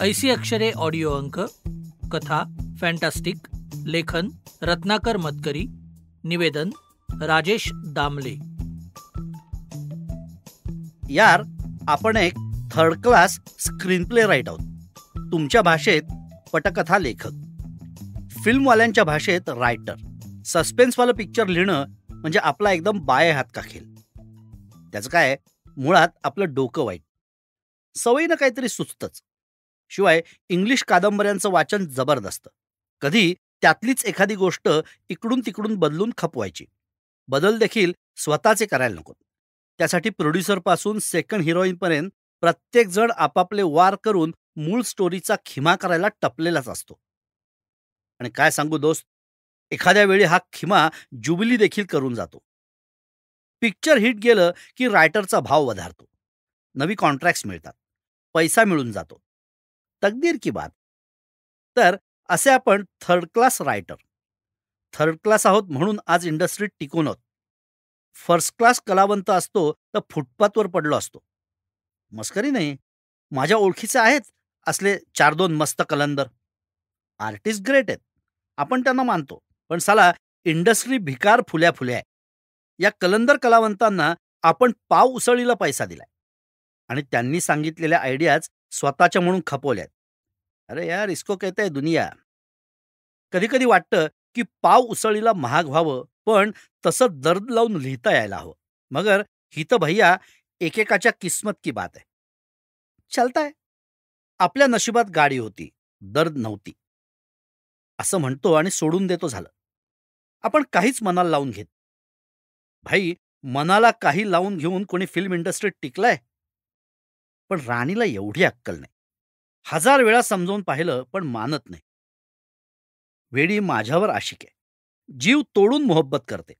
ऐसी अक्षरे ऑडिओ अंक. कथा फॅन्टास्टिक. लेखन रत्नाकर मतकरी. निवेदन राजेश दामले. यार, आपण एक third class screenplay write आहोत. तुमच्या भाषेत पटकथा लेखक, फिल्मवाल्यांच्या भाषेत रायटर. सस्पेन्सवालं पिक्चर लिहिणं म्हणजे आपला एकदम बाये हात का खेळ. त्याचं काय, मुळात आपलं डोकं वाईट, सवयीनं काहीतरी सुचतंच. शिवाय इंग्लिश कादंबऱ्यांचं वाचन जबरदस्त. कधी त्यातलीच एखादी गोष्ट इकडून तिकडून बदलून खपवायची. बदल देखील स्वतःचे करायला नको. त्यासाठी प्रोड्युसरपासून सेकंड हिरोईनपर्यंत प्रत्येक जण आपापले वार करून मूळ स्टोरीचा खिमा करायला टपलेलाच असतो. आणि काय सांगू दोस्त, एखाद्या वेळी हा खिमा जुबिली देखील करून जातो. पिक्चर हिट गेलं की रायटरचा भाव वधारतो, नवी कॉन्ट्रॅक्ट्स मिळतात, पैसा मिळून जातो. तकदीर की बात. तर असे आपण third class writer. Third class आहोत म्हणून आज इंडस्ट्रीत टिकून आहोत. फर्स्ट क्लास कलावंत असतो तर फुटपाथवर पडलो असतो. मस्करी नाही, माझ्या ओळखीचे आहेत असले 4-2 मस्त कलंदर. आर्टिस्ट ग्रेट आहेत, आपण त्यांना मानतो. पण साला इंडस्ट्री भिकार फुल्या फुल्या आहे. या कलंदर कलावंतांना आपण पाव उसळीला पैसा दिलाय आणि त्यांनी सांगितलेल्या आयडियाज स्वतःच्या म्हणून खपवल्यात. अरे यार, इसको कहते है दुनिया. कधी कधी वाटतं की पाव उसळीला महाग व्हावं, पण तसं दर्द लावून लिहिता यायला हवं. मगर ही तर भैया एकेकाच्या किस्मत की बात आहे. चलताय. आपल्या नशिबात गाडी होती, दर्द नव्हती असं म्हणतो आणि सोडून देतो झालं. आपण काहीच मनाला लावून घेत. भाई, मनाला काही लावून घेऊन कोणी फिल्म इंडस्ट्रीत टिकलाय? पण राणीला एवढी अक्कल नाही. 1000 वेळा समजावून पाहिलं पण मानत नाही. वेडी माझ्यावर आशिक आहे, जीव तोडून मोहब्बत करते.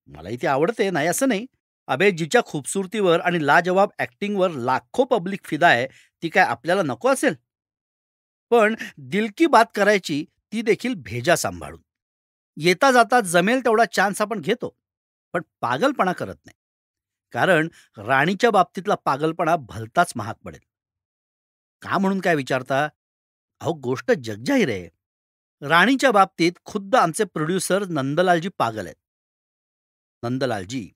मलाही ती आवडते, नाही असं नाही. अबे, जिच्या खूबसूरतीवर आणि लाजवाब ॲक्टिंगवर लाखो पब्लिक फिदा आहे, ती काय आपल्याला नको असेल? पण दिल की बात करायची ती देखील भेजा सांभाळून. येता जाता जमेल तेवढा चान्स आपण घेतो, पण पागलपणा करत नाही. कारण राणीच्या बाबतीतला पागलपणा भलताच महाग पडेल. का म्हणून काय विचारता? अहो, गोष्ट जगजाहीर आहे. राणीच्या बाबतीत खुद्द आमचे प्रोड्युसर नंदलालजी पागल आहेत. नंदलालजी,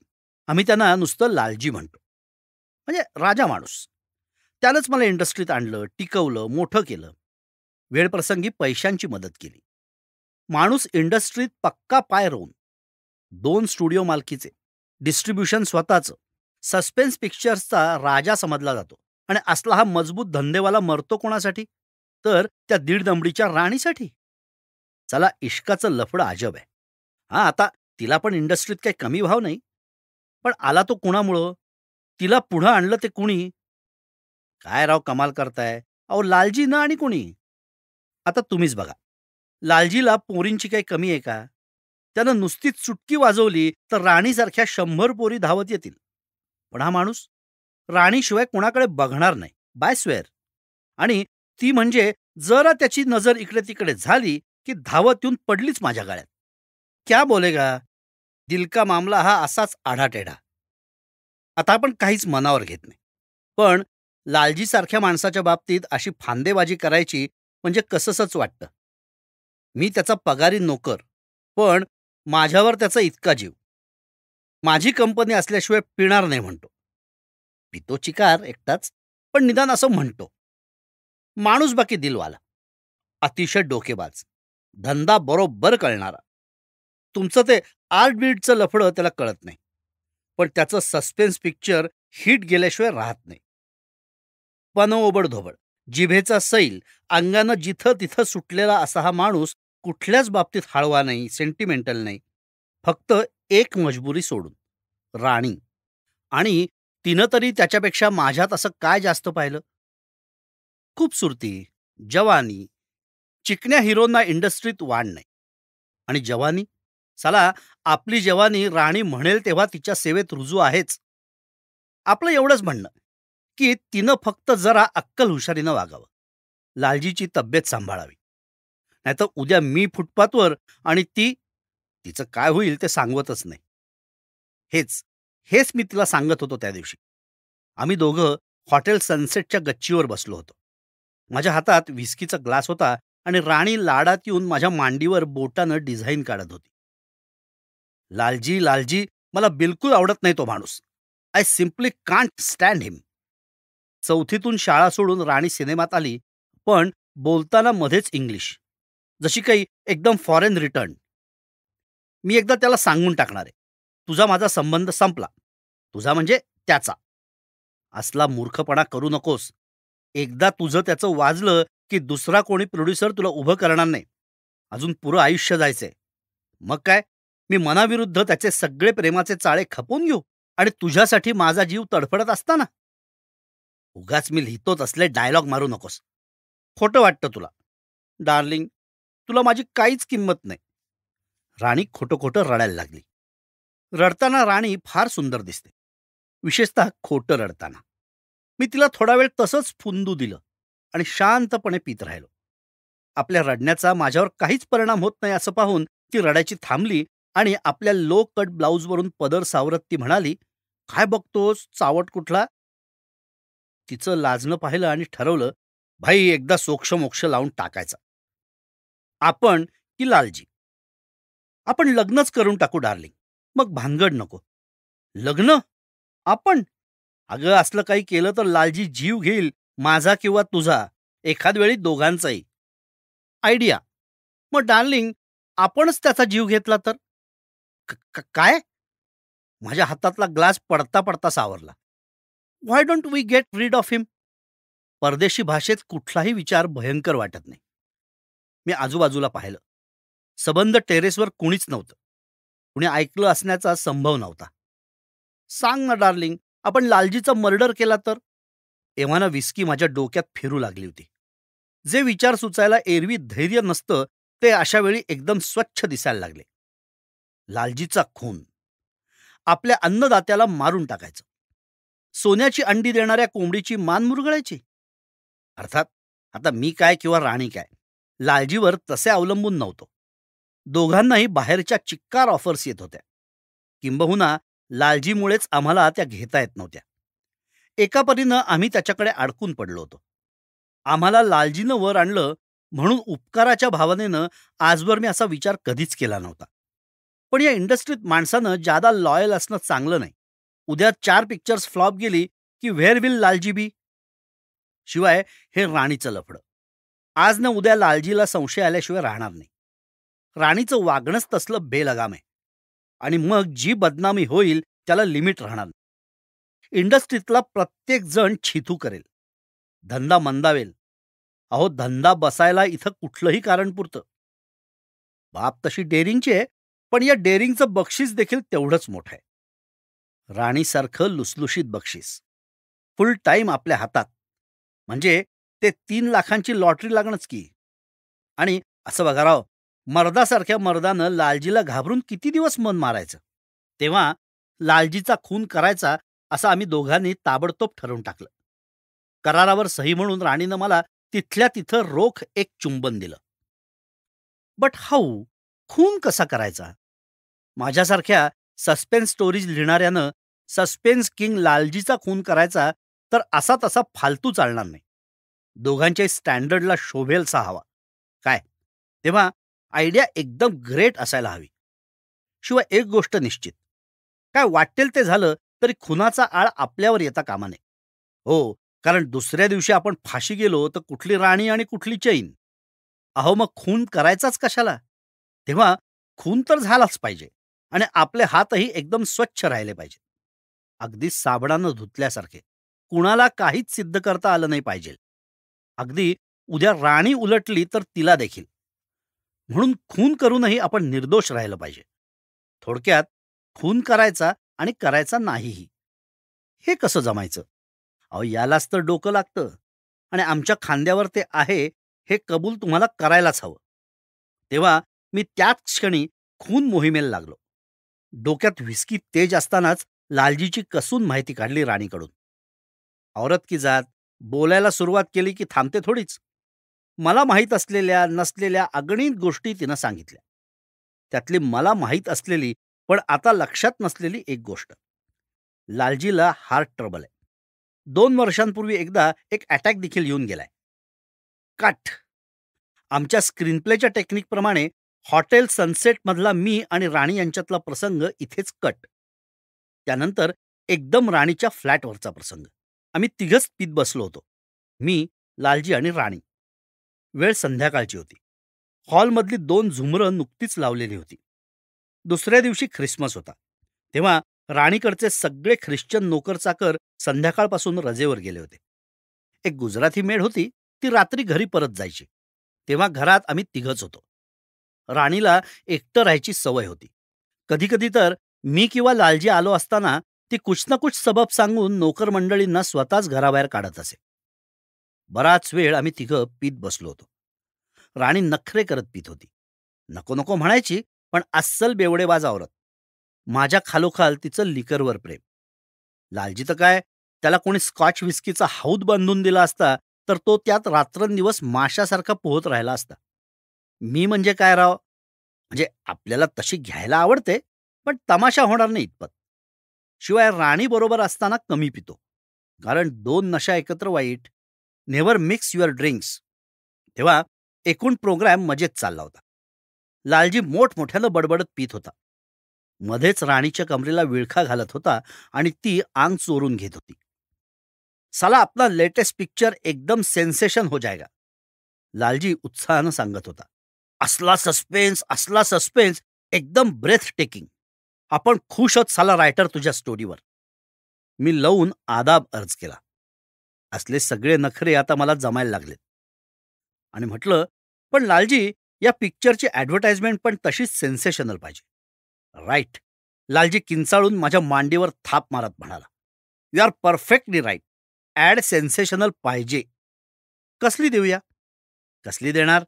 आम्ही त्यांना नुसतं लालजी म्हणतो. म्हणजे राजा माणूस. त्यानंच मला इंडस्ट्रीत आणलं, टिकवलं, मोठं केलं. वेळप्रसंगी पैशांची मदत केली. माणूस इंडस्ट्रीत पक्का पाय रोवून 2 स्टुडिओ मालकीचे, डिस्ट्रीब्युशन स्वतःचं, सस्पेन्स पिक्चर्सचा राजा समजला जातो. आणि असला हा मजबूत धंदेवाला मरतो कोणासाठी? तर त्या 1.5 दमडीच्या राणीसाठी. चला, इश्काचं लफडं अजब आहे. हा, आता तिला पण इंडस्ट्रीत काही कमी भाव नाही. पण आला तो कुणामुळं? तिला पुढं आणलं ते कुणी? काय राव कमाल करताय. अहो, लालजी ना आणि कुणी. आता तुम्हीच बघा, लालजीला पोरींची काही कमी आहे का? त्यानं नुसतीच चुटकी वाजवली तर राणीसारख्या 100 पोरी धावत येतील. पण हा माणूस राणीशिवाय कोणाकडे बघणार नाही, बाय स्वेअर. आणि ती म्हणजे जरा त्याची नजर इकडे तिकडे झाली की धावत येऊन पडलीच माझ्या गळ्यात. क्या बोलेगा. दिल का मामला हा असाच आढाटेढा. आता आपण काहीच मनावर घेत नाही, पण लालजीसारख्या माणसाच्या बाबतीत अशी फांदेबाजी करायची म्हणजे कसंसच वाटतं. मी त्याचा पगारी नोकर, पण माझ्यावर त्याचा इतका जीव. माझी कंपनी असल्याशिवाय पिणार नाही म्हणतो. पितो चिकार एकटाच, पण निदान असं म्हणतो. माणूस बाकी दिलवाला, अतिशय डोकेबाज, धंदा बरोबर कळणारा. तुमचं ते आर्ट बीटचं लफडं त्याला कळत नाही, पण त्याचं सस्पेन्स पिक्चर हिट गेल्याशिवाय राहत नाही. पण ओबडधोबड, जिभेचा सैल अंगानं जिथं तिथं सुटलेला असा हा माणूस कुठल्याच बाबतीत हळवा नाही, सेंटिमेंटल नाही. फक्त एक मजबुरी सोडून, राणी. आणि तिनं तरी त्याच्यापेक्षा माझ्यात असं काय जास्त पाहिलं? खूबसूरती, जवानी. चिकण्या हिरोंना इंडस्ट्रीत वाढ नाही. आणि जवानी, साला आपली जवानी राणी म्हणेल तेव्हा तिच्या सेवेत रुजू आहेच. आपलं एवढंच म्हणणं की तिनं फक्त जरा अक्कल हुशारीनं वागावं, लालजीची तब्येत सांभाळावी. नाहीतर उद्या मी फुटपाथवर आणि ती, तिचं काय होईल ते सांगवतच नाही. हेच हेच मी तिला सांगत होतो त्या दिवशी. आम्ही दोघं हॉटेल सनसेटच्या गच्चीवर बसलो होतो. माझ्या हातात व्हिस्कीचा ग्लास होता आणि राणी लाडात येऊन माझ्या मांडीवर बोटानं डिझाईन काढत होती. लालजी, लालजी, मला बिलकुल आवडत नाही तो माणूस. आय सिम्पली कांट स्टँड हिम. चौथीतून शाळा सोडून राणी सिनेमात आली, पण बोलताना मध्येच इंग्लिश. जशी काही एकदम फॉरेन रिटर्न. मी एकदा त्याला सांगून टाकणार आहे, तुझा माझा संबंध संपला. तुझा म्हणजे त्याचा. असला मूर्खपणा करू नकोस. एकदा तुझं त्याचं वाजलं की दुसरा कोणी प्रोड्युसर तुला उभं करणार नाही. अजून पुरं आयुष्य जायचंय. मग काय, मी मनाविरुद्ध त्याचे सगळे प्रेमाचे चाळे खपवून घेऊ आणि तुझ्यासाठी माझा जीव तडफडत असताना? उगाच मी लिहितोच असले डायलॉग मारू नकोस. खोटं वाटतं तुला. डार्लिंग, तुला माझी काहीच किंमत नाही. राणी खोटं खोटं रडायला लागली. रडताना राणी फार सुंदर दिसते, विशेषतः खोटं रडताना. मी तिला थोडा वेळ तसंच फुंदू दिलं आणि शांतपणे पीत राहिलो. आपल्या रडण्याचा माझ्यावर काहीच परिणाम होत नाही असं पाहून ती रडायची थांबली आणि आपल्या लो कट ब्लाऊजवरून पदर सावरत ती म्हणाली, काय बघतोस, चावट कुठला? तिचं लाजणं पाहिलं आणि ठरवलं, भाई एकदा सोक्ष मोक्ष लावून टाकायचा. आपण की लालजी? आपण लग्नच करून टाकू डार्लिंग, मग भानगड नको. लग्न? आपण? अगं, असलं काही केलं तर लालजी जीव घेईल, माझा किंवा तुझा, एखाद वेळी दोघांचाही. आयडिया. मग डार्लिंग, आपणच त्याचा जीव घेतला तर? काय? माझ्या हातातला ग्लास पडता पडता सावरला. Why don't we get rid of him? परदेशी भाषेत कुठलाही विचार भयंकर वाटत नाही. मी आजूबाजूला पाहिलं. सबंध टेरेसवर कुणीच नव्हतं. कुणी ऐकलं असण्याचा संभव नव्हता. सांग ना डार्लिंग, आपण लालजीचा मर्डर केला तर? एव्हाना विस्की माझ्या डोक्यात फिरू लागली होती. जे विचार सुचायला एरवी धैर्य नसतं, ते अशा वेळी एकदम स्वच्छ दिसायला लागले. लालजीचा खून. आपल्या अन्नदात्याला मारून टाकायचं. सोन्याची अंडी देणाऱ्या कोंबडीची मान मुरगळायची. अर्थात आता मी काय किंवा राणी काय, लालजीवर तसे अवलंबून नव्हतो. दोघांनाही बाहेरच्या चिक्कार ऑफर्स येत होत्या. किंबहुना लालजीमुळेच आम्हाला त्या घेता येत नव्हत्या. एका परीनं आम्ही त्याच्याकडे अडकून पडलो होतो. आम्हाला लालजीनं वर आणलं म्हणून उपकाराच्या भावनेनं आजवर मी असा विचार कधीच केला नव्हता. पण या इंडस्ट्रीत माणसानं जादा लॉयल असणं चांगलं नाही. उद्या 4 पिक्चर्स फ्लॉप गेली की व्हेअर विल लालजी बी? शिवाय हे राणीचं लफडं. आज न उद्या लालजीला संशय आल्याशिवाय राहणार नाही. राणीचं वागणंच तसलं बेलगाम आहे. आणि मग जी बदनामी होईल त्याला लिमिट राहणार नाही. इंडस्ट्रीतला प्रत्येक जण छिथू करेल. धंदा मंदावेल. अहो, धंदा बसायला इथं कुठलंही कारण पुरतं. बाप तशी डेअरिंगची आहे, पण या डेअरिंगचं बक्षीस देखील तेवढंच मोठं आहे. राणीसारखं लुसलुशीत बक्षीस, फुल टाईम आपल्या हातात. म्हणजे ते 3 लाखांची लॉटरी लागणंच की. आणि असं बघा राव, मर्दासारख्या मर्दानं लालजीला घाबरून किती दिवस मन मारायचं? तेव्हा लालजीचा खून करायचा असं आम्ही दोघांनी ताबडतोब ठरवून टाकलं. करारावर सही म्हणून राणीनं मला तिथल्या तिथं रोख एक चुंबन दिलं. But how? खून कसा करायचा? माझ्यासारख्या सस्पेन्स स्टोरीज लिहिणाऱ्यानं सस्पेन्स किंग लालजीचा खून करायचा तर असा तसा फालतू चालणार नाही. दोघांच्या स्टँडर्डला शोभेलसा हवा. काय? तेव्हा आयडिया एकदम ग्रेट असायला हवी. शिवाय एक गोष्ट निश्चित, काय वाटेल ते झालं तरी खुनाचा आळ आपल्यावर येता कामा नये. हो, कारण दुसऱ्या दिवशी आपण फाशी गेलो तर कुठली राणी आणि कुठली चैन? अहो, मग खून करायचाच कशाला? तेव्हा खून तर झालाच पाहिजे आणि आपले हातही एकदम स्वच्छ राहिले पाहिजे. अगदी साबणानं धुतल्यासारखे. कुणाला काहीच सिद्ध करता आलं नाही पाहिजे. अगदी उद्या राणी उलटली तर तिला देखील. म्हणून खून करूनही आपण निर्दोष राहिलं पाहिजे. थोडक्यात, खून करायचा आणि करायचा नाहीही. हे कसं जमायचं? अहो, यालाच तर डोकं लागतं. आणि आमच्या खांद्यावर ते आहे हे कबूल तुम्हाला करायलाच हवं. तेव्हा मी त्याच क्षणी खून मोहिमेला लागलो. डोक्यात व्हिस्की तेज असतानाच लालजीची कसून माहिती काढली राणीकडून. औरत की जात बोलायला सुरुवात केली की थांबते थोडीच. मला माहीत असलेल्या नसलेल्या अगणित गोष्टी तिनं सांगितल्या. त्यातली मला माहीत असलेली पण आता लक्षात नसलेली एक गोष्ट, लालजीला हार्ट ट्रबल आहे. 2 वर्षांपूर्वी एकदा एक अटॅक देखील येऊन गेलाय. कट. आमच्या स्क्रीनप्लेच्या टेक्निकप्रमाणे हॉटेल सनसेटमधला मी आणि राणी यांच्यातला प्रसंग इथेच कट. त्यानंतर एकदम राणीच्या फ्लॅटवरचा प्रसंग. आम्ही तिघच पीत बसलो होतो. मी, लालजी आणि राणी. वेळ संध्याकाळची होती. हॉलमधली 2 झुमरं नुकतीच लावलेली होती. दुसऱ्या दिवशी ख्रिसमस होता. तेव्हा राणीकडचे सगळे ख्रिश्चन नोकरचाकर संध्याकाळपासून रजेवर गेले होते. एक गुजराती मेड होती, ती रात्री घरी परत जायची. तेव्हा घरात आम्ही तिघच होतो. राणीला एकटं राहायची सवय होती. कधीकधी तर मी किंवा लालजी आलो असताना ती कुछ ना कुछ सबब सांगून नोकर मंडळींना स्वतःच घराबाहेर काढत असे. बराच वेळ आम्ही तिघं पीत बसलो होतो. राणी नखरे करत पीत होती. नको नको म्हणायची, पण अस्सल बेवडेबाज आवरत. माझ्या खालोखाल तिचं लिकरवर प्रेम. लालजी तर काय, त्याला कोणी स्कॉच विस्कीचा हौद बांधून दिला असता तर तो त्यात रात्रंदिवस माशासारखा पोहत राहिला असता. मी म्हणजे काय राव, म्हणजे आपल्याला तशी घ्यायला आवडते, पण तमाशा होणार नाही इतपत. शिवाय राणी बरोबर असताना कमी पितो, कारण 2 नशा एकत्र वाईट. Never mix your drinks. तेव्हा एकूण प्रोग्रॅम मजेत चालला होता. लालजी मोठमोठ्यानं बडबडत पीत होता. मध्येच राणीच्या कमरेला विळखा घालत होता आणि ती अंग चोरून घेत होती. साला अपना लेटेस्ट पिक्चर एकदम सेन्सेशन हो जाएगा, लालजी उत्साहानं सांगत होता. असला सस्पेन्स, एकदम ब्रेथ टेकिंग. आपण खुश आहोत साला रायटर तुझ्या स्टोरीवर. मी लावून आदाब अर्ज केला. असले सगळे नखरे आता मला जमायला लागलेत. आणि म्हटलं, पण लालजी, या पिक्चरची ॲडव्हर्टाइजमेंट पण तशीच सेन्सेशनल पाहिजे. राईट. लालजी किंचाळून माझ्या मांडीवर थाप मारत म्हणाला. You are perfectly right. Ad sensational पाहिजे. कसली देऊया? कसली देणार?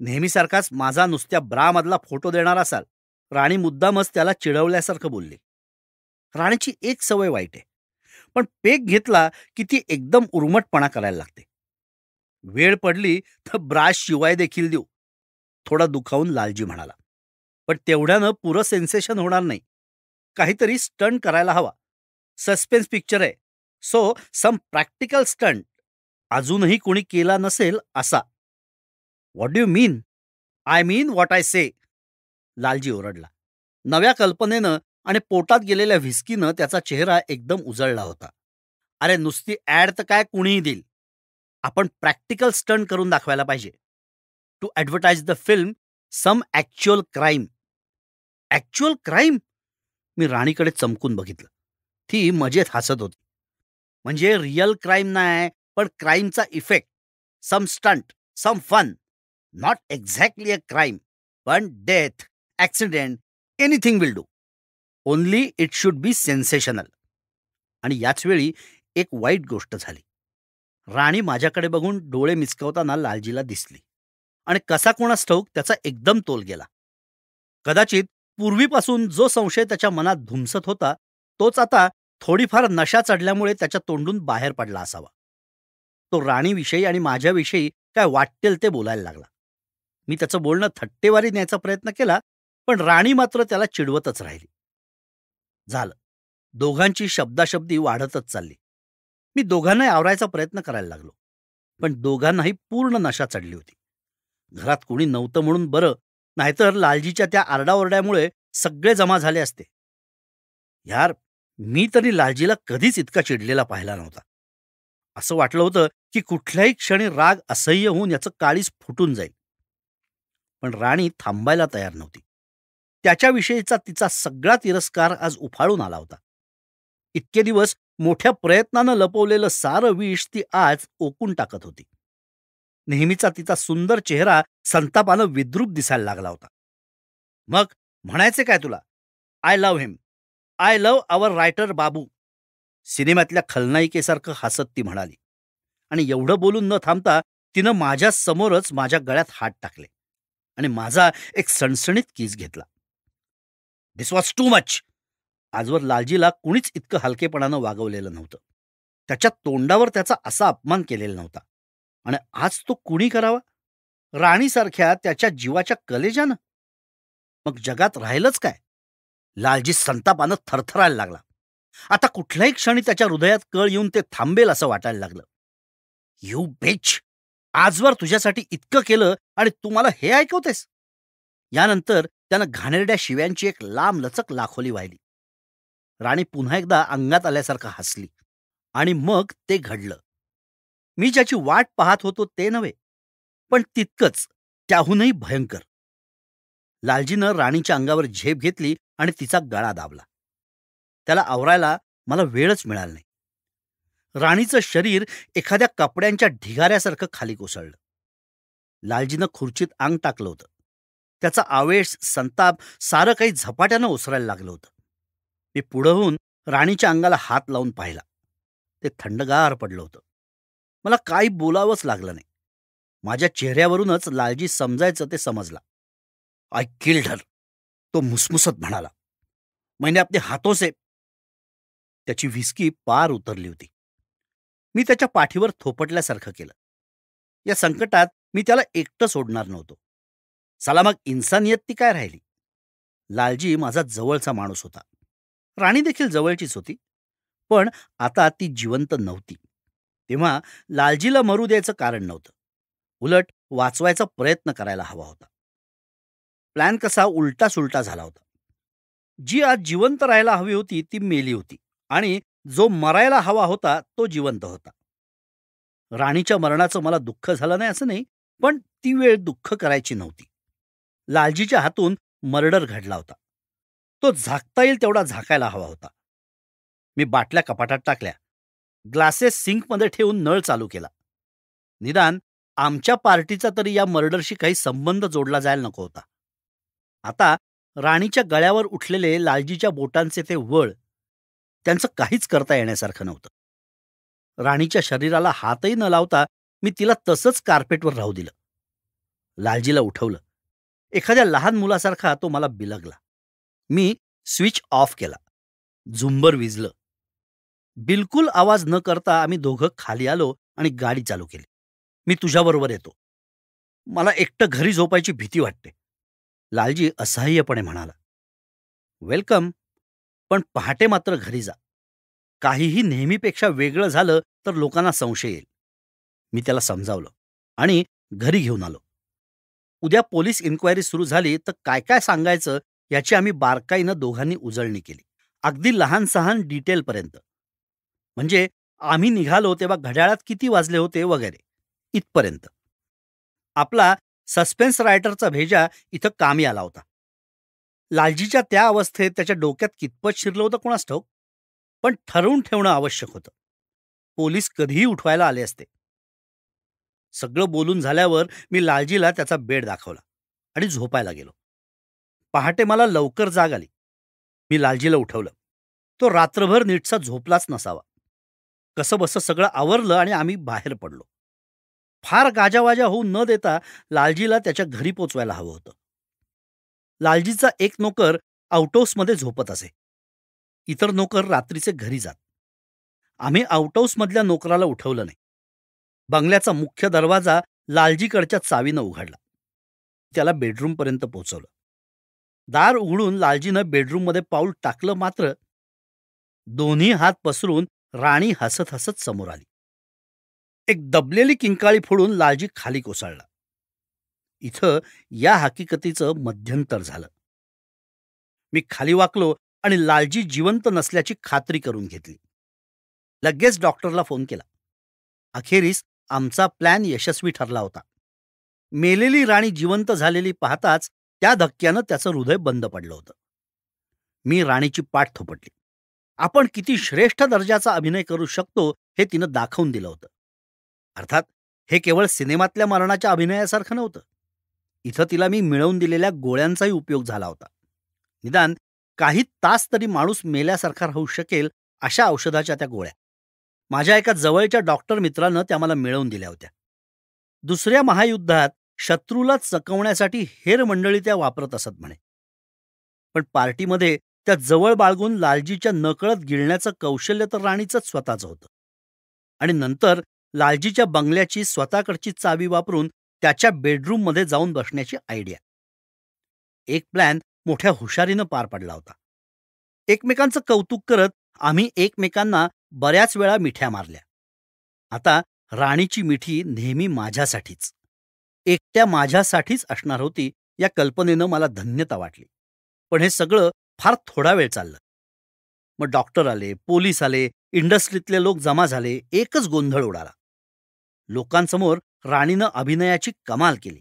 नेहमीसारखाच माझा नुसत्या ब्रामधला फोटो देणार असाल. राणी मुद्दामच त्याला चिडवल्यासारखं बोलली. राणीची एक सवय वाईट आहे, पण पेक घेतला की ती एकदम उर्मटपणा करायला लागते. वेळ पडली तर ब्राश शिवाय देखील देऊ, थोडा दुखावून लालजी म्हणाला. पण तेवढ्यानं पुरं सेन्सेशन होणार नाही. काहीतरी स्टंट करायला हवा. सस्पेन्स पिक्चर आहे, सो सम प्रॅक्टिकल स्टंट. अजूनही कोणी केला नसेल असा. What do you mean? I mean what I say, Lalji ओरडला. नव्या कल्पनेनं आणि पोटात गेलेल्या व्हिस्कीनं त्याचा चेहरा एकदम उजळला होता. अरे नुसती ॲड तर काय कुणीही देईल. आपण प्रॅक्टिकल स्टंट करून दाखवायला पाहिजे. To advertise the film some actual crime. Actual crime? मी राणीकडे चमकून बघितलं. ती मजेत हसत होती. म्हणजे रिअल क्राईम नाही, पण क्राईमचा effect. Some stunt, some fun. Not exactly a crime, पण death, accident, anything will do. Only it should be sensational. आणि याच वेळी एक वाईट गोष्ट झाली. राणी माझ्याकडे बघून डोळे मिचकावताना लालजीला दिसली आणि कसा कोणास ठाऊक त्याचा एकदम तोल गेला. कदाचित पूर्वीपासून जो संशय त्याच्या मनात धुमसत होता तोच आता थोडीफार नशा चढल्यामुळे त्याच्या तोंडून बाहेर पडला असावा. तो राणीविषयी आणि माझ्याविषयी काय वाटेल ते बोलायला लागला. मी त्याचं बोलणं थट्टेवारी न्यायचा प्रयत्न केला, पण राणी मात्र त्याला चिडवतच राहिली. झालं, दोघांची शब्दाशब्दी वाढतच चालली. मी दोघांनाही आवरायचा प्रयत्न करायला लागलो, पण दोघांनाही पूर्ण नशा चढली होती. घरात कोणी नव्हतं म्हणून बरं, नाहीतर लालजीच्या त्या आरडाओरड्यामुळे सगळे जमा झाले असते. यार, मी तरी लालजीला कधीच इतका चिडलेला पाहिला नव्हता. असं वाटलं होतं की कुठल्याही क्षणी राग असह्य होऊन याचं काळीज फुटून जाईल. पण राणी थांबायला तयार नव्हती. त्याच्याविषयीचा तिचा सगळा तिरस्कार आज उफाळून आला होता. इतके दिवस मोठ्या प्रयत्नानं लपवलेलं सारं विष ती आज ओकून टाकत होती. नेहमीचा तिचा सुंदर चेहरा संतापानं विद्रूप दिसायला लागला होता. मग म्हणायचे काय तुला? I love him. I love our writer babu. सिनेमातल्या खलनायिकेसारखं हसत ती म्हणाली. आणि एवढं बोलून न थांबता तिनं माझ्या समोरच माझ्या गळ्यात हात टाकले आणि माझा एक सणसणीत किस घेतला. दिस वॉज टू मच. आजवर लालजीला कुणीच इतकं हलकेपणानं वागवलेलं नव्हतं. त्याच्या तोंडावर त्याचा असा अपमान केलेला नव्हता. आणि आज तो कुणी करावा? राणीसारख्या त्याच्या जीवाच्या कलेजानं. मग जगात राहिलंच काय? लालजी संतापानं थरथरायला लागला. आता कुठल्याही क्षणी त्याच्या हृदयात कळ येऊन ते थांबेल असं वाटायला लागलं. यू बिच, आजवर तुझ्यासाठी इतकं केलं आणि तू मला हे ऐकवतेस? यानंतर त्यानं घाणेरड्या शिव्यांची एक लांबलचक लाखोली वाहिली. राणी पुन्हा एकदा अंगात आल्यासारखं हसली. आणि मग ते घडलं. मी ज्याची वाट पाहत होतो ते नव्हे, पण तितकंच, त्याहूनही भयंकर. लालजीनं राणीच्या अंगावर झेप घेतली आणि तिचा गळा दाबला. त्याला आवरायला मला वेळच मिळाला नाही. राणीचं शरीर एखाद्या कपड्यांच्या ढिगाऱ्यासारखं खाली कोसळलं. लालजीनं खुर्चीत अंग टाकलं होतं. त्याचा आवेश, संताप सारं काही झपाट्यानं ओसरायला लागलं होतं. मी पुढं होऊन राणीच्या अंगाला हात लावून पाहिला. ते थंडगार पडलं होतं. मला काही बोलावंच लागलं नाही. माझ्या चेहऱ्यावरूनच लालजी समजायचं ते समजला. आय किल्ड हर, तो मुसमुसत म्हणाला. मैंने अपने हातों से. त्याची व्हिस्की पार उतरली होती. मी त्याच्या पाठीवर थोपटल्यासारखं केलं. या संकटात मी त्याला एकटं सोडणार नव्हतो. साला मग इन्सानियत ती काय राहिली? लालजी माझा जवळचा माणूस होता. राणी देखील जवळचीच होती, पण आता ती जिवंत नव्हती. तेव्हा लालजीला मरू द्यायचं कारण नव्हतं. उलट वाचवायचा प्रयत्न करायला हवा होता. प्लॅन कसा उलटा सुलटा झाला होता. जी आज जिवंत राहायला हवी होती ती मेली होती आणि जो मरायला हवा होता तो जिवंत होता. राणीच्या मरणाचं मला दुःख झालं नाही असं नाही, पण ती वेळ दुःख करायची नव्हती. लालजीच्या हातून मर्डर घडला होता. तो झाकता येईल तेवढा झाकायला हवा होता. मी बाटल्या कपाटात टाकल्या. ग्लासेस सिंकमध्ये ठेवून नळ चालू केला. निदान आमच्या पार्टीचा तरी या मर्डरशी काही संबंध जोडला जायला नको होता. आता राणीच्या गळ्यावर उठलेले लालजीच्या बोटांचे ते वळ, त्यांचं काहीच करता येण्यासारखं नव्हतं. राणीच्या शरीराला हातही न लावता मी तिला तसंच कार्पेटवर राहू दिलं. लालजीला उठवलं. एखाद्या लहान मुलासारखा तो मला बिलगला. मी स्विच ऑफ केला. झुंबर विजलं. बिलकुल आवाज न करता आम्ही दोघं खाली आलो आणि गाडी चालू केली. मी तुझ्याबरोबर येतो. मला एकटं घरी झोपायची भीती वाटते, लालजी असहाय्यपणे म्हणाला. वेलकम, पण पहाटे मात्र घरी जा. काहीही नेहमीपेक्षा वेगळं झालं तर लोकांना संशय येईल. मी त्याला समजावलं आणि घरी घेऊन आलो. उद्या पोलीस इन्क्वायरी सुरू झाली तर काय काय सांगायचं याची आम्ही बारकाईनं दोघांनी उजळणी केली. अगदी लहान सहान डिटेलपर्यंत. म्हणजे आम्ही निघालो तेव्हा घड्याळात किती वाजले होते वगैरे इथपर्यंत. आपला सस्पेन्स रायटरचा भेजा इथं कामी आला होता. लालजीच्या त्या अवस्थेत त्याच्या डोक्यात कितपत शिरलं होतं कोणास ठाऊक, पण ठरवून ठेवणं आवश्यक होतं. पोलीस कधीही उठवायला आले असते. सगळं बोलून झाल्यावर मी लालजीला त्याचा बेड दाखवला आणि झोपायला गेलो. पहाटे मला लवकर जाग आली. मी लालजीला उठवलं. तो रात्रभर नीटसा झोपलाच नसावा. कसंबसं सगळं आवरलं आणि आम्ही बाहेर पडलो. फार गाजावाजा होऊ न देता लालजीला त्याच्या घरी पोचवायला हवं होतं. लालजीचा एक नोकर आउटहाऊसमध्ये झोपत असे. इतर नोकर रात्रीचे घरी जात. आम्ही आउटहाऊसमधल्या नोकराला उठवलं नाही. बंगल्याचा मुख्य दरवाजा लालजीकडच्या चावीनं उघडला. त्याला बेडरूमपर्यंत पोहोचवलं. दार उघडून लालजीनं बेडरूममध्ये पाऊल टाकलं, मात्र दोन्ही हात पसरून राणी हसत हसत समोर आली. एक दबलेली किंकाळी फोडून लालजी खाली कोसळला. इथं या हकीकतीचं मध्यंतर झालं. मी खाली वाकलो आणि लालजी जिवंत नसल्याची खात्री करून घेतली. लगेच डॉक्टरला फोन केला. अखेरीस आमचा प्लॅन यशस्वी ठरला होता. मेलेली राणी जिवंत झालेली पाहताच त्या धक्क्यानं त्याचं हृदय बंद पडलं होतं. मी राणीची पाठ थोपटली. आपण किती श्रेष्ठ दर्जाचा अभिनय करू शकतो हे तिनं दाखवून दिलं होतं. अर्थात हे केवळ सिनेमातल्या मरणाच्या अभिनयासारखं नव्हतं. इथं तिला मी मिळवून दिलेल्या गोळ्यांचाही उपयोग झाला होता. निदान काही तास तरी माणूस मेल्यासारखा राहू शकेल अशा औषधाच्या त्या गोळ्या. माझ्या एका जवळच्या डॉक्टर मित्रानं त्या मला मिळवून दिल्या होत्या. दुसऱ्या महायुद्धात शत्रूला चकवण्यासाठी हेर मंडळी त्या वापरत असत म्हणे. पण पार्टीमध्ये त्या जवळ बाळगून लालजीच्या नकळत गिळण्याचं कौशल्य तर राणीचंच स्वतःचं होतं. आणि नंतर लालजीच्या बंगल्याची स्वतःकडची चावी वापरून त्याच्या बेडरूममध्ये जाऊन बसण्याची आयडिया. एक प्लॅन मोठ्या हुशारीनं पार पडला होता. एकमेकांचं कौतुक करत आम्ही एकमेकांना बऱ्याच वेळा मिठ्या मारल्या. आता राणीची मिठी नेहमी माझ्यासाठीच, एकट्या माझ्यासाठीच असणार होती या कल्पनेनं मला धन्यता वाटली. पण हे सगळं फार थोडा वेळ चाललं. मग डॉक्टर आले, पोलीस आले, इंडस्ट्रीतले लोक जमा झाले, एकच गोंधळ उडाला. लोकांसमोर राणीनं अभिनयाची कमाल केली.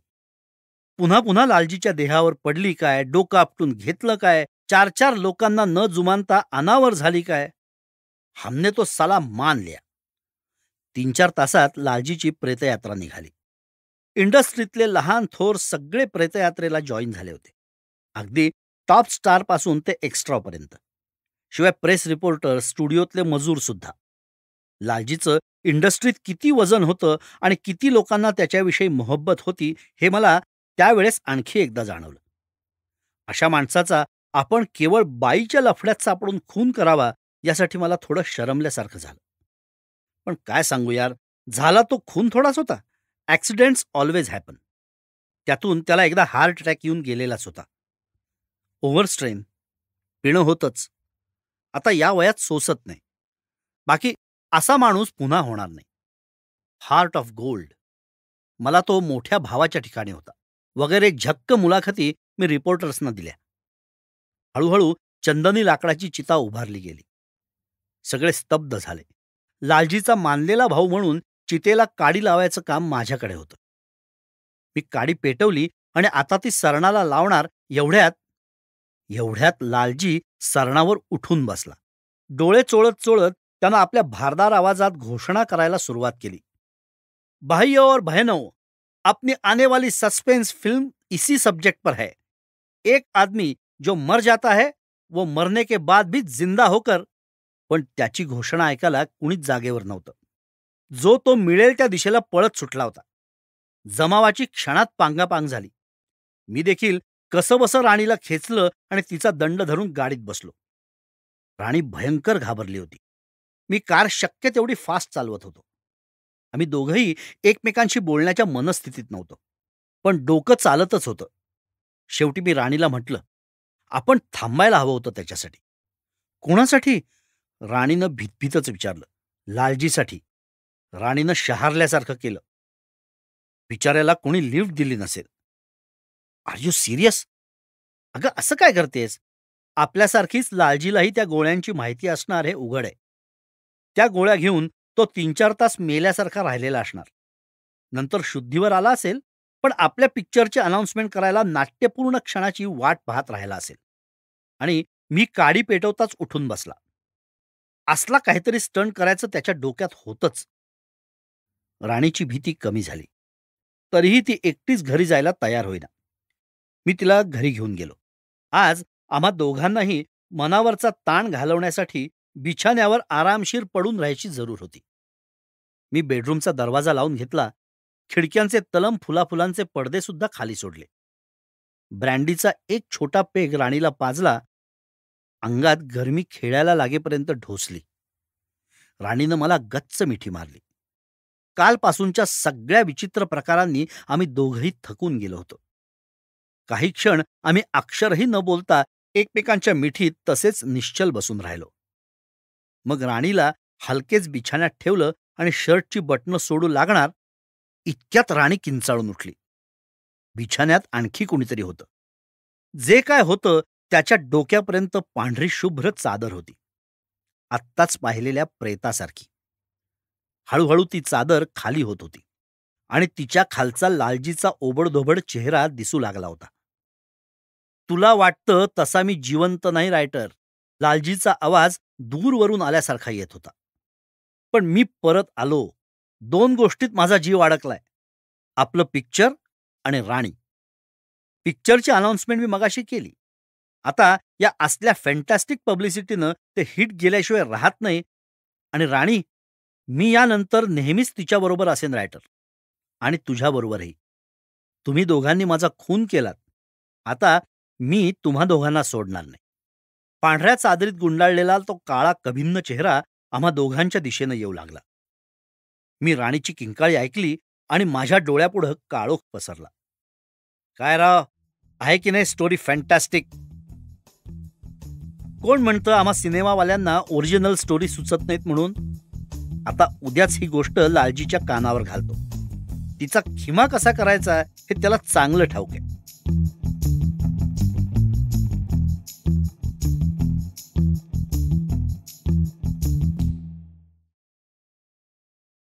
पुन्हा पुन्हा लालजीच्या देहावर पडली काय, डोकं आपटून घेतलं काय, 4-4 लोकांना न जुमानता अनावर झाली काय. हमने तो साला मान लिया. 3-4 तासात लालजीची प्रेतयात्रा निघाली. इंडस्ट्रीतले लहान थोर सगळे प्रेतयात्रेला जॉईन झाले होते, अगदी टॉप स्टार पासून ते एक्स्ट्रापर्यंत. शिवाय प्रेस रिपोर्टर, स्टुडिओतले मजूर सुद्धा. लालजीचं इंडस्ट्रीत किती वजन होतं आणि किती लोकांना त्याच्याविषयी मोहब्बत होती हे मला त्यावेळेस आणखी एकदा जाणवलं. अशा माणसाचा आपण केवळ बाईच्या लफड्यात सापडून खून करावा यासाठी मला थोडं शरमल्यासारखं झालं. पण काय सांगू यार, झाला तो खून थोडाच होता. Accidents always happen. त्यातून त्याला एकदा हार्ट अटॅक येऊन गेलेलाच होता. ओव्हरस्ट्रेन, पिणं होतंच. आता या वयात सोसत नाही. बाकी असा माणूस पुन्हा होणार नाही. Heart of gold. मला तो मोठ्या भावाच्या ठिकाणी होता वगैरे झक्क मुलाखती मी रिपोर्टर्सना दिल्या. हळूहळू चंदनी लाकडाची चिता उभारली गेली. सगळे स्तब्ध झाले. लालजीचा मानलेला भाऊ म्हणून चितेला काडी लावायचं काम माझ्याकडे होतं. मी काडी पेटवली आणि आता ती सरणाला लावणार एवढ्यात लालजी सरणावर उठून बसला. डोळे चोळत चोळत त्यानं आपल्या भारदार आवाजात घोषणा करायला सुरुवात केली. भाइयों और बहनों, अपनी आने वाली सस्पेंस फिल्म इसी सब्जेक्ट पर है. एक आदमी जो मर जाता है वो मरने के बाद भी जिंदा होकर. पण त्याची घोषणा ऐकायला कुणीच जागेवर नव्हतं. जो तो मिळेल त्या दिशेला पळत सुटला होता. जमावाची क्षणात पांगापांग झाली. मी देखील कसंबसं राणीला खेचलं आणि तिचा दंड धरून गाडीत बसलो. राणी भयंकर घाबरली होती. मी कार शक्य तेवढी फास्ट चालवत होतो. आम्ही दोघंही एकमेकांशी बोलण्याच्या मनस्थितीत नव्हतो, पण डोकं चालतच होतं. शेवटी मी राणीला म्हटलं, आपण थांबायला हवं होतं त्याच्यासाठी. कोणासाठी? राणीनं भीतभीतच विचारलं. लालजीसाठी. राणीनं शहारल्यासारखं केलं. बिचाऱ्याला कोणी लिफ्ट दिली नसेल. Are you serious? अगं असं काय करतेस? आपल्यासारखीच लालजीलाही त्या गोळ्यांची माहिती असणार हे उघड आहे. त्या गोळ्या घेऊन तो 3-4 तास मेल्यासारखा राहिलेला असणार. नंतर शुद्धीवर आला असेल, पण आपल्या पिक्चरची अनाउन्समेंट करायला नाट्यपूर्ण क्षणाची वाट पाहत राहिला असेल. आणि मी काडी पेटवताच उठून बसला. असला काहीतरी स्टंट करायचं त्याच्या डोक्यात होतंच. राणीची भीती कमी झाली. तरीही ती एकटीच घरी जायला तयार होईना. मी तिला घरी घेऊन गेलो. आज आम्हा दोघांनाही मनावरचा ताण घालवण्यासाठी बिछाण्यावर आरामशीर पडून राहायची जरूर होती. मी बेडरूमचा दरवाजा लावून घेतला. खिडक्यांचे तलम फुलाफुलांचे पडदे सुद्धा खाली सोडले. ब्रँडीचा एक छोटा पेग राणीला पाजला. अंगात गरमी खेळायला लागेपर्यंत ढोसली. राणीनं मला गच्च मिठी मारली. कालपासूनच्या सगळ्या विचित्र प्रकारांनी आम्ही दोघंही थकून गेलो होतो. काही क्षण आम्ही अक्षरही न बोलता एकमेकांच्या मिठीत तसेच निश्चल बसून राहिलो. मग राणीला हलकेच बिछाण्यात ठेवलं आणि शर्टची बटणं सोडू लागणार इतक्यात राणी किंचाळून उठली. बिछाण्यात आणखी कुणीतरी होतं. जे काय होतं त्याच्या डोक्यापर्यंत पांढरी शुभ्र चादर होती, आत्ताच पाहिलेल्या प्रेतासारखी. हळूहळू ती चादर खाली होत होती आणि तिच्या खालचा लालजीचा ओबडधोबड चेहरा दिसू लागला होता. तुला वाटतं तसा मी जिवंत नाही रायटर. लालजीचा आवाज दूरवरून आल्यासारखा येत होता. पण मी परत आलो. 2 गोष्टीत माझा जीव अडकलाय, आपलं पिक्चर आणि राणी. पिक्चरची अनाउन्समेंट मी मगाशी केली. आता या असल्या फॅन्टॅस्टिक पब्लिसिटीनं ते हिट गेल्याशिवाय राहत नाही. आणि राणी, मी यानंतर नेहमीच तिच्याबरोबर असेन रायटर, आणि तुझ्याबरोबरही. तुम्ही दोघांनी माझा खून केलात. आता मी तुम्हा दोघांना सोडणार नाही. पांढऱ्या चादरीत गुंडाळलेला तो काळा कभिन्न चेहरा आम्हा दोघांच्या दिशेनं येऊ लागला. मी राणीची किंकाळी ऐकली आणि माझ्या डोळ्यापुढं काळोख पसरला. काय राव, आहे की नाही स्टोरी फॅन्टॅस्टिक? कोण म्हणतं आम्हा सिनेमावाल्यांना ओरिजिनल स्टोरी सुचत नाहीत म्हणून? आता उद्याच ही गोष्ट लालजीच्या कानावर घालतो. तिचा खिमा कसा करायचा हे त्याला चांगलं ठाऊक आहे.